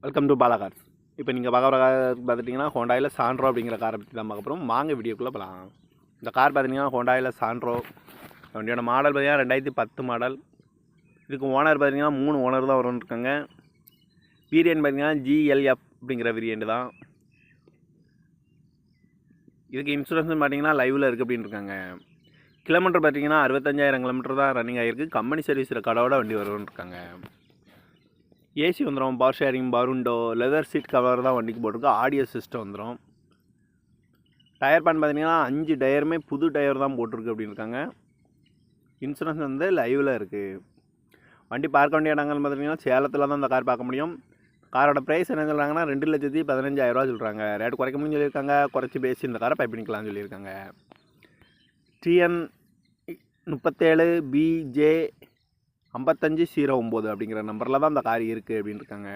Welcome to Bala cars. இப்போ நீங்கள் பார்க்குற கார் பார்த்துட்டிங்கன்னா ஹோண்டாயில் சாண்ட்ரோ அப்படிங்கிற காரை பற்றி தான் பார்க்க போகிறோம். வாங்க வீடியோக்குள்ளே போகலாம். இந்த கார் பார்த்தீங்கன்னா ஹோண்டாயில் சாண்ட்ரோ. வண்டியோட மாடல் பார்த்தீங்கன்னா 2010 மாடல். இதுக்கு ஓனர் பார்த்தீங்கன்னா 3 ஓனர் தான் வரும்னு இருக்காங்க. வேரியன்ட் பார்த்தீங்கன்னா GLF அப்படிங்கிற வேரியன்ட் தான். இதுக்கு இன்சூரன்ஸ்னு பார்த்தீங்கன்னா லைவில் இருக்குது அப்படின்னு இருக்காங்க. கிலோமீட்டர் பார்த்தீங்கன்னா 65,000 கிலோமீட்டர் தான் ரன்னிங் ஆகிருக்கு. கம்பெனி சர்வீஸ் ரெக்கார்டோட வண்டி வரும்னு இருக்காங்க. ஏசி வந்துடும், பவர் ஷேரிங், பருண்டோ, லெதர் சீட் கவர் தான் வண்டிக்கு போட்டிருக்கு. ஆடியோ சிஸ்டம் வந்துடும். டயர் பேன் பார்த்தீங்கன்னா 5 டயருமே புது டயர் தான் போட்டிருக்கு அப்படின்னு இருக்காங்க. இன்சூரன்ஸ் வந்து லைவில் இருக்குது. வண்டி பார்க்க வேண்டிய இடங்கள் பார்த்தீங்கன்னா சேலத்தில் தான் இந்த கார் பார்க்க முடியும். காரோட ப்ரைஸ் என்ன சொல்கிறாங்கன்னா 2,15,000 சொல்கிறாங்க. ரேட் குறைக்க முடியும்னு சொல்லியிருக்காங்க. குறைச்சி பேசி இந்த காரை பைப் பண்ணிக்கலாம்னு சொல்லியிருக்காங்க. TN 37 BJ 5509 அப்படிங்கிற நம்பரில் தான் இந்த கார் இருக்குது அப்படின்னு இருக்காங்க.